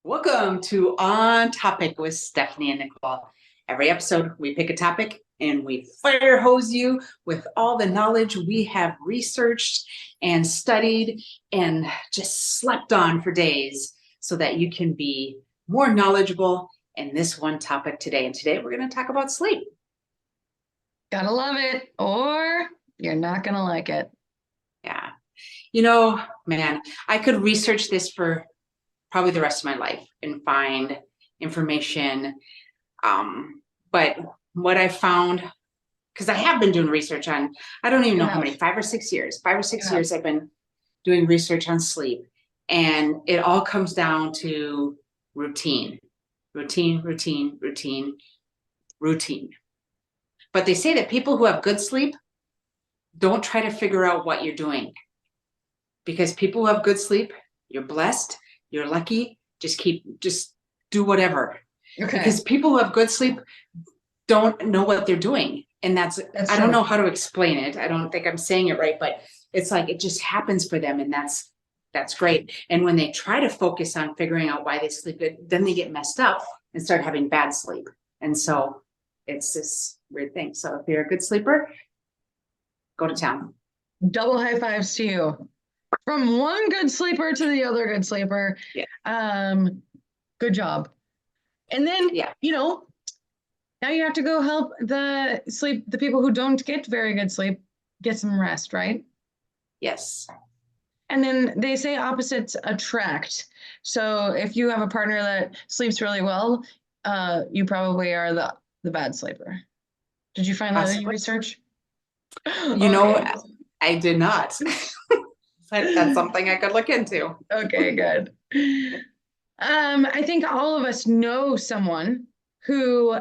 Welcome to On Topic with Stephanie and Nicole. Every episode, we pick a topic and we fire hose you with all the knowledge we have researched and studied and just slept on for days so that you can be more knowledgeable in this one topic today. And today we're going to talk about sleep. Gotta love it, or you're not gonna like it. Yeah. Man, I could research this for probably the rest of my life and find information. But what I found, because I have been doing research on, I don't even know how many, 5 or 6 years, I've been doing research on sleep. And it all comes down to routine. But they say that people who have good sleep don't try to figure out what you're doing. Because people who have good sleep, you're blessed, you're lucky, just do whatever. Okay. Because people who have good sleep don't know what they're doing. And that's I don't know how to explain it. I don't think I'm saying it right, but it's like it just happens for them, and that's great. And when they try to focus on figuring out why they sleep good, then they get messed up and start having bad sleep. And so it's this weird thing. So if you're a good sleeper, go to town. Double high fives to you. From one good sleeper to the other good sleeper. Yeah. Good job. And then, Yeah. Now you have to go help the people who don't get very good sleep get some rest, right? Yes. And then they say opposites attract. So if you have a partner that sleeps really well, you probably are the bad sleeper. Did you find that in your research? I did not. But that's something I could look into. Okay, good. I think all of us know someone who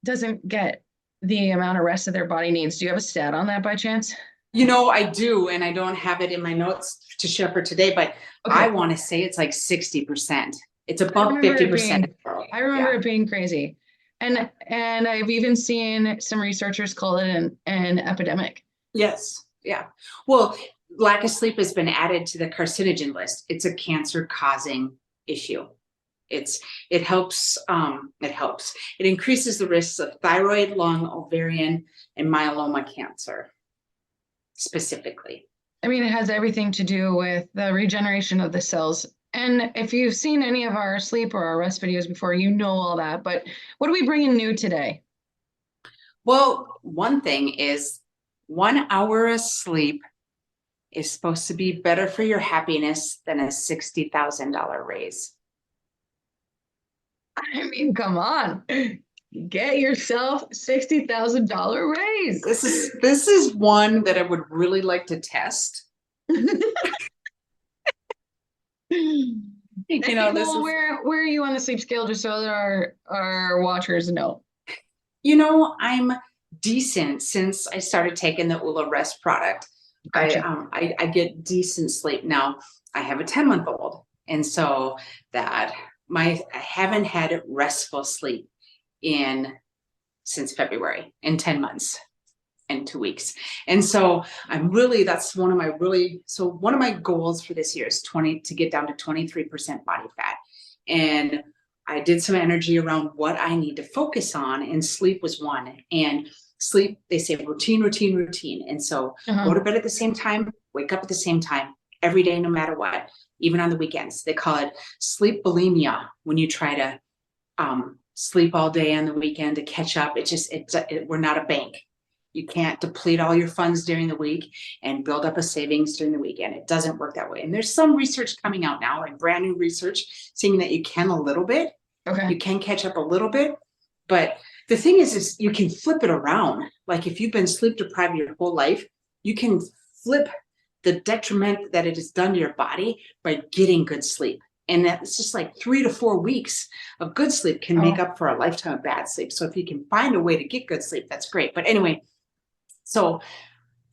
doesn't get the amount of rest that their body needs. Do you have a stat on that by chance? I do, and I don't have it in my notes to share for today, but okay. I want to say it's like 60%. It's above 50%. I remember it being crazy. And I've even seen some researchers call it an epidemic. Yes. Yeah. Well, lack of sleep has been added to the carcinogen list. It's a cancer-causing issue. It helps. It increases the risks of thyroid, lung, ovarian, and myeloma cancer, specifically. I mean, it has everything to do with the regeneration of the cells. And if you've seen any of our sleep or our rest videos before, you know all that. But what are we bringing new today? Well, one thing is 1 hour of sleep is supposed to be better for your happiness than a $60,000 raise. I mean, come on, get yourself $60,000 raise. This is one that I would really like to test. Where are you on the sleep scale, just so that our watchers know? I'm decent since I started taking the ULA Rest product. Gotcha. I get decent sleep now. I have a 10-month-old, and so that I haven't had restful sleep since February, in 10 months and 2 weeks. And so that's one of my goals for this year is to get down to 23% body fat. And I did some energy around what I need to focus on, and sleep was one. And sleep, they say routine. And so go to bed at the same time, wake up at the same time, every day, no matter what, even on the weekends. They call it sleep bulimia when you try to sleep all day on the weekend to catch up. We're not a bank. You can't deplete all your funds during the week and build up a savings during the weekend. It doesn't work that way. And there's some research coming out now, like brand new research, saying that you can a little bit. Okay. You can catch up a little bit. But the thing is you can flip it around. Like if you've been sleep deprived your whole life, you can flip the detriment that it has done to your body by getting good sleep. And that's just like 3 to 4 weeks of good sleep can make up for a lifetime of bad sleep. So if you can find a way to get good sleep, that's great. But anyway, so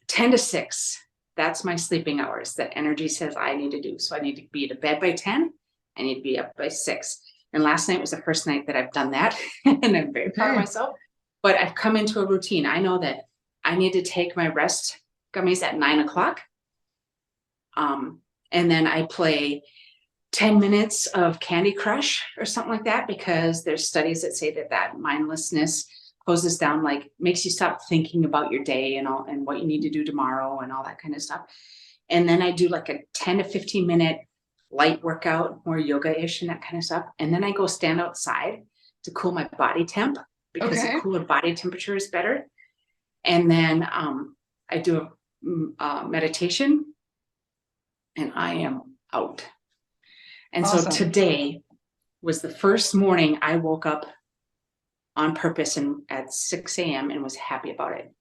10 to 6, that's my sleeping hours that energy says I need to do. So I need to be to bed by 10. I need to be up by 6. And last night was the first night that I've done that. And I'm very proud of myself. But I've come into a routine. I know that I need to take my rest gummies at 9 o'clock. And then I play 10 minutes of Candy Crush or something like that, because there's studies that say that mindlessness closes down, like makes you stop thinking about your day and all and what you need to do tomorrow and all that kind of stuff. And then I do like a 10 to 15 minute light workout, more yoga-ish and that kind of stuff. And then I go stand outside to cool my body temp, because a cooler body temperature is better. And then I do a meditation, and I am out. And so today was the first morning I woke up on purpose and at 6 a.m. and was happy about it.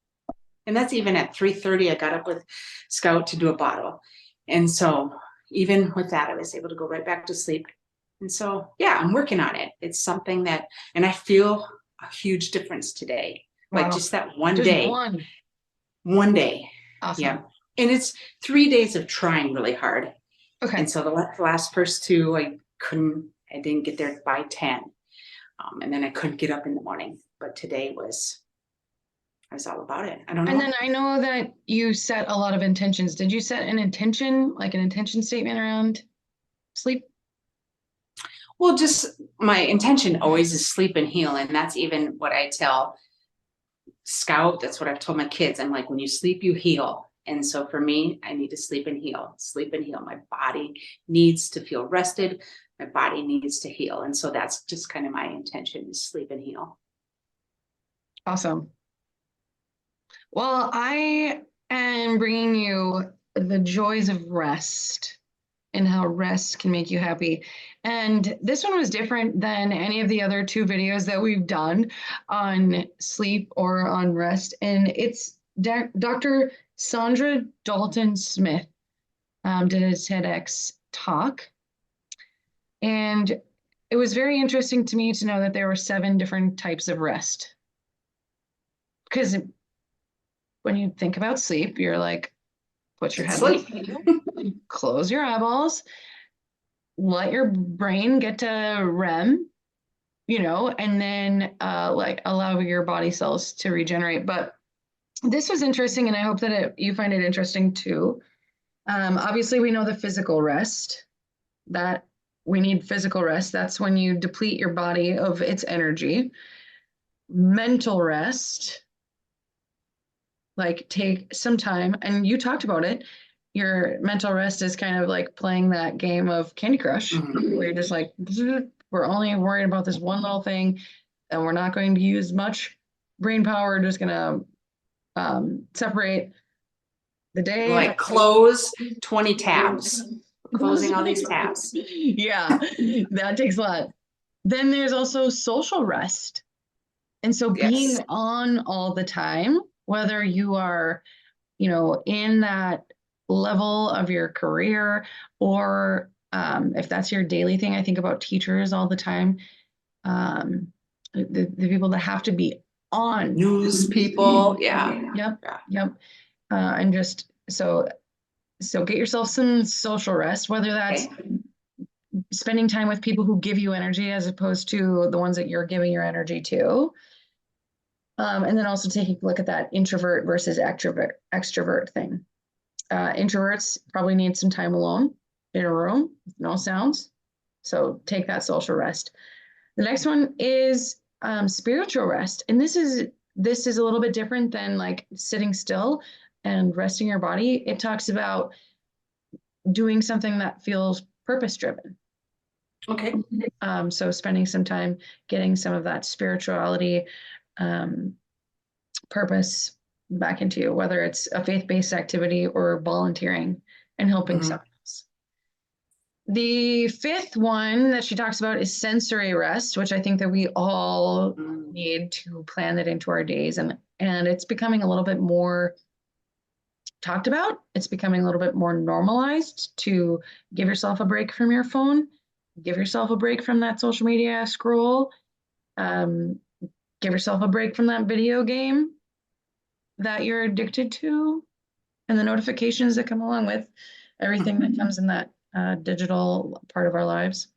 And that's even at 3:30, I got up with Scout to do a bottle. And so even with that, I was able to go right back to sleep. And so, yeah, I'm working on it. It's something that, and I feel a huge difference today. Wow. Like just that one Just day. One day. Awesome. Yeah. And it's 3 days of trying really hard. Okay. And so the last first two, I didn't get there by 10. And then I couldn't get up in the morning. But today I was all about it. I don't know. And then I know that you set a lot of intentions. Did you set an intention, like an intention statement around sleep? Well, just my intention always is sleep and heal. And that's even what I tell Scout. That's what I've told my kids. I'm like, when you sleep, you heal. And so for me, I need to sleep and heal. Sleep and heal. My body needs to feel rested. My body needs to heal. And so that's just kind of my intention, is sleep and heal. Awesome. Well, I am bringing you the joys of rest and how rest can make you happy. And this one was different than any of the other 2 videos that we've done on sleep or on rest. And it's Dr. Sandra Dalton Smith did a TEDx talk. And it was very interesting to me to know that there were 7 different types of rest. Because when you think about sleep, you're like, put your head down, close your eyeballs, let your brain get to REM, and then like allow your body cells to regenerate. But this was interesting, and I hope that you find it interesting too. Obviously, we know the physical rest, that we need physical rest. That's when you deplete your body of its energy. Mental rest, like take some time, and you talked about it. Your mental rest is kind of like playing that game of Candy Crush, where you're just like, we're only worried about this one little thing, and we're not going to use much brain power. We're just gonna separate the day. Like close 20 tabs, closing all these tabs. Yeah, that takes a lot. Then there's also social rest. And so being on all the time, whether you are, in that level of your career, or if that's your daily thing. I think about teachers all the time. The people that have to be on. News people. Yeah. Yep. And just so get yourself some social rest, whether that's spending time with people who give you energy as opposed to the ones that you're giving your energy to. And then also taking a look at that introvert versus extrovert thing. Introverts probably need some time alone in a room with no sounds. So take that social rest. The next one is spiritual rest. And this is a little bit different than like sitting still and resting your body. It talks about doing something that feels purpose-driven. Okay. So spending some time getting some of that spirituality, purpose back into you, whether it's a faith-based activity or volunteering and helping someone else. The 5th one that she talks about is sensory rest, which I think that we all need to plan that into our days. And it's becoming a little bit more talked about. It's becoming a little bit more normalized to give yourself a break from your phone, give yourself a break from that social media scroll, give yourself a break from that video game that you're addicted to, and the notifications that come along with everything that comes in that digital part of our lives.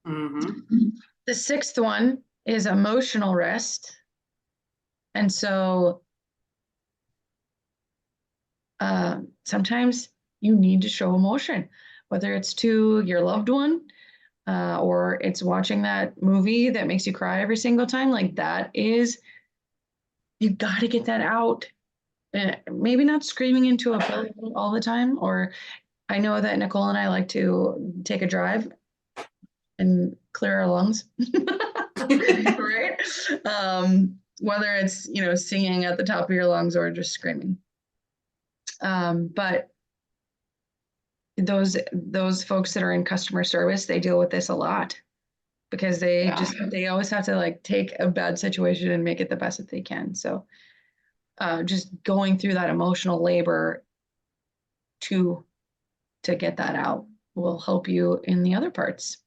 The 6th one is emotional rest. And so sometimes you need to show emotion, whether it's to your loved one, or it's watching that movie that makes you cry every single time, like you got to get that out. Maybe not screaming into a pillow all the time, or I know that Nicole and I like to take a drive and clear our lungs, right? Whether it's, singing at the top of your lungs or just screaming. But those folks that are in customer service, they deal with this a lot because they always have to like take a bad situation and make it the best that they can. So just going through that emotional labor to get that out will help you in the other parts.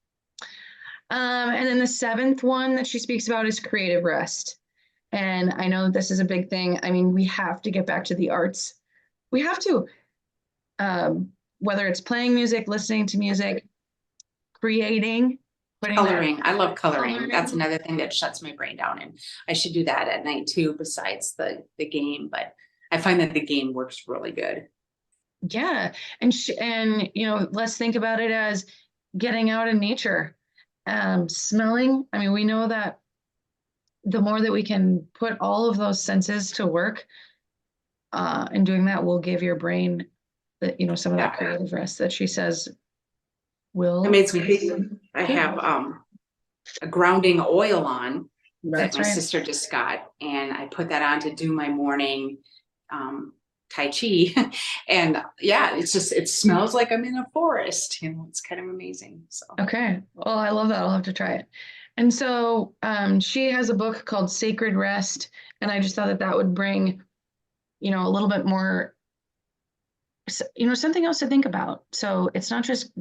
And then the seventh one that she speaks about is creative rest. And I know this is a big thing. I mean, we have to get back to the arts. We have to, whether it's playing music, listening to music, creating, coloring. I love coloring. That's another thing that shuts my brain down, and I should do that at night too, besides the game. But I find that the game works really good. Yeah, and let's think about it as getting out in nature, smelling. I mean, we know that the more that we can put all of those senses to work, and doing that will give your brain some of that creative rest that she says will. I made some I have a grounding oil on that my sister just got, and I put that on to do my morning Tai Chi. And yeah, it smells like I'm in a forest. It's kind of amazing. So okay, well, I love that. I'll have to try it. And so she has a book called Sacred Rest, and I just thought that would bring a little bit more, something else to think about. So it's not just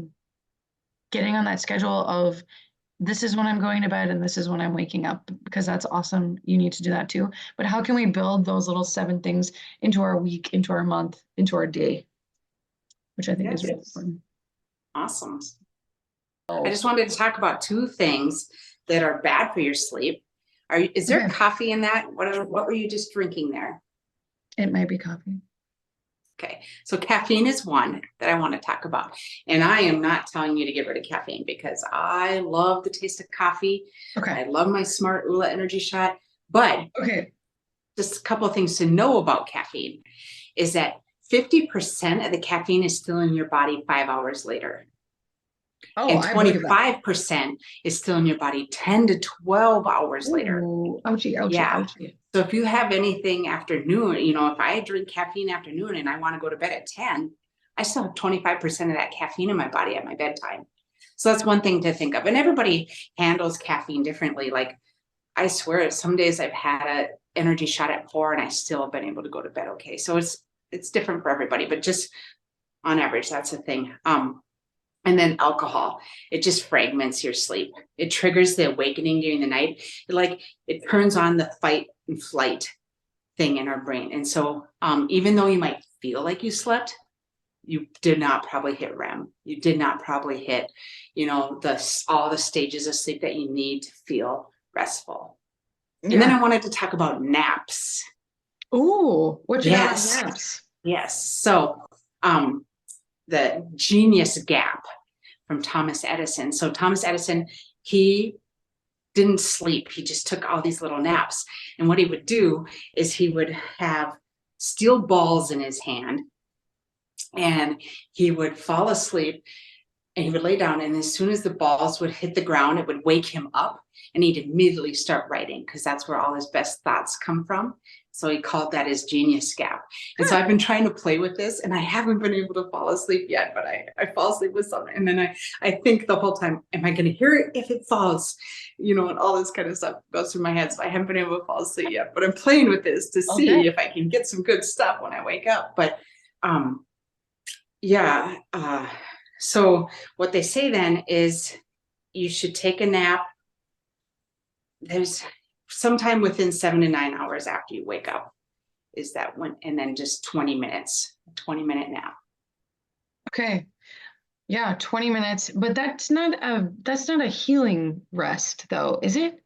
getting on that schedule of this is when I'm going to bed and this is when I'm waking up, because that's awesome. You need to do that too. But how can we build those little 7 things into our week, into our month, into our day, which I think is really important. Awesome. I just wanted to talk about 2 things that are bad for your sleep. Is there coffee in that? What were you just drinking there? It might be coffee. Okay, so caffeine is one that I want to talk about. And I am not telling you to get rid of caffeine, because I love the taste of coffee. Okay. I love my Smart Ula energy shot. But just a couple of things to know about caffeine is that 50% of the caffeine is still in your body 5 hours later. And 25% is still in your body 10 to 12 hours later. Ouchie, ouchie. So if you have anything afternoon, if I drink caffeine afternoon and I want to go to bed at 10, I still have 25% of that caffeine in my body at my bedtime. So that's one thing to think of. And everybody handles caffeine differently. Like, I swear, some days I've had an energy shot at 4 and I still have been able to go to bed okay. So it's different for everybody, but just on average, that's the thing. And then alcohol, it just fragments your sleep. It triggers the awakening during the night. It turns on the fight and flight thing in our brain. And so even though you might feel like you slept, you did not probably hit REM. You did not probably hit, all the stages of sleep that you need to feel restful. Yeah. And then I wanted to talk about naps. Ooh, what you got on naps? Yes. So the genius gap from Thomas Edison. So Thomas Edison, he didn't sleep. He just took all these little naps. And what he would do is he would have steel balls in his hand, and he would fall asleep, and he would lay down. And as soon as the balls would hit the ground, it would wake him up, and he'd immediately start writing, because that's where all his best thoughts come from. So he called that his genius gap. And so I've been trying to play with this, and I haven't been able to fall asleep yet, but I fall asleep with something. And then I think the whole time, am I going to hear it if it falls? And all this kind of stuff goes through my head. So I haven't been able to fall asleep yet, but I'm playing with this to see if I can get some good stuff when I wake up. But so what they say then is you should take a nap. There's sometime within 7 to 9 hours after you wake up is that one, and then just 20 minutes, a 20-minute nap. Okay. Yeah, 20 minutes, but that's not a healing rest though, is it?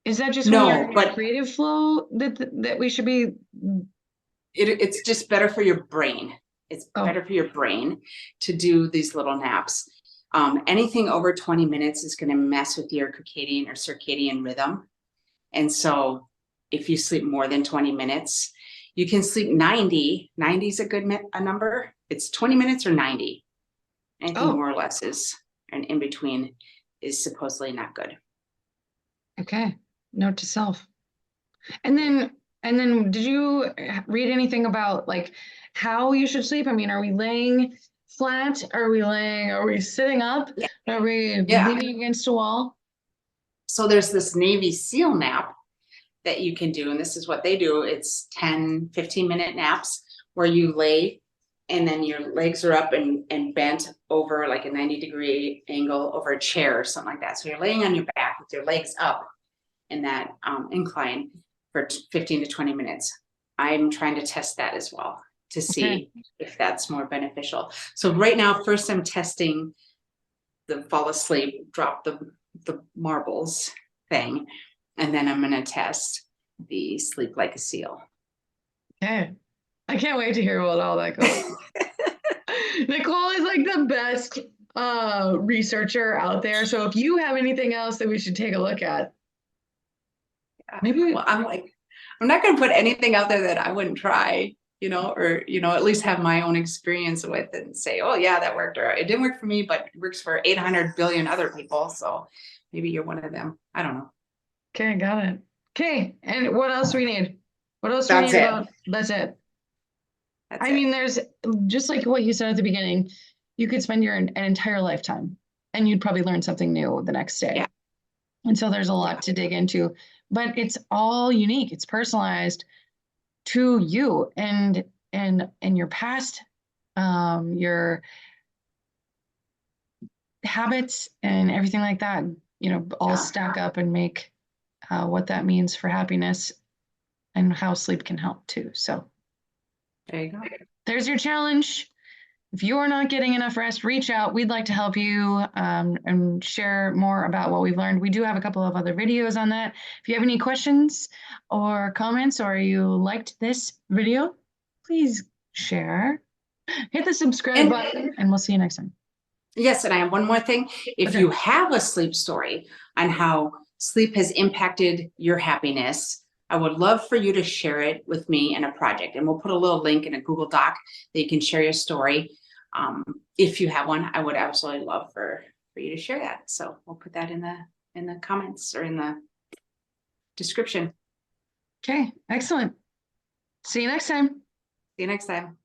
Is that just when you're in a creative flow that we should be? It's just better for your brain. It's better for your brain to do these little naps. Anything over 20 minutes is going to mess with your circadian rhythm. And so if you sleep more than 20 minutes, you can sleep 90. 90 is a good a number. It's 20 minutes or 90. Anything more or less is, and in between is supposedly not good. Okay. Note to self. And then did you read anything about like how you should sleep? I mean, are we laying flat? Are we sitting up? Yeah. Are we leaning against a wall? So there's this Navy SEAL nap that you can do. And this is what they do. It's 10, 15-minute naps where you lay and then your legs are up and bent over like a 90-degree angle over a chair or something like that. So you're laying on your back with your legs up in that incline for 15 to 20 minutes. I'm trying to test that as well to see if that's more beneficial. So right now, first I'm testing the fall asleep, drop the marbles thing, and then I'm going to test the sleep like a seal. Okay. I can't wait to hear what all that goes. Nicole is like the best researcher out there. So if you have anything else that we should take a look at, maybe. Well, I'm not going to put anything out there that I wouldn't try, or, at least have my own experience with and say, oh yeah, that worked, or it didn't work for me, but it works for 800 billion other people. So maybe you're one of them. I don't know. Okay, got it. Okay. And what else we need? What else we need about? That's it. I mean, there's just like what you said at the beginning, you could spend an entire lifetime and you'd probably learn something new the next day. Yeah. And so there's a lot to dig into, but it's all unique. It's personalized to you and your past, your habits and everything like that, all stack up and make what that means for happiness and how sleep can help too. So there you go. There's your challenge. If you are not getting enough rest, reach out. We'd like to help you and share more about what we've learned. We do have a couple of other videos on that. If you have any questions or comments, or you liked this video, please share. Hit the subscribe button, and we'll see you next time. Yes, and I have one more thing. If you have a sleep story on how sleep has impacted your happiness, I would love for you to share it with me in a project. And we'll put a little link in a Google Doc that you can share your story. If you have one, I would absolutely love for you to share that. So we'll put that in the comments or in the description. Okay, excellent. See you next time. See you next time.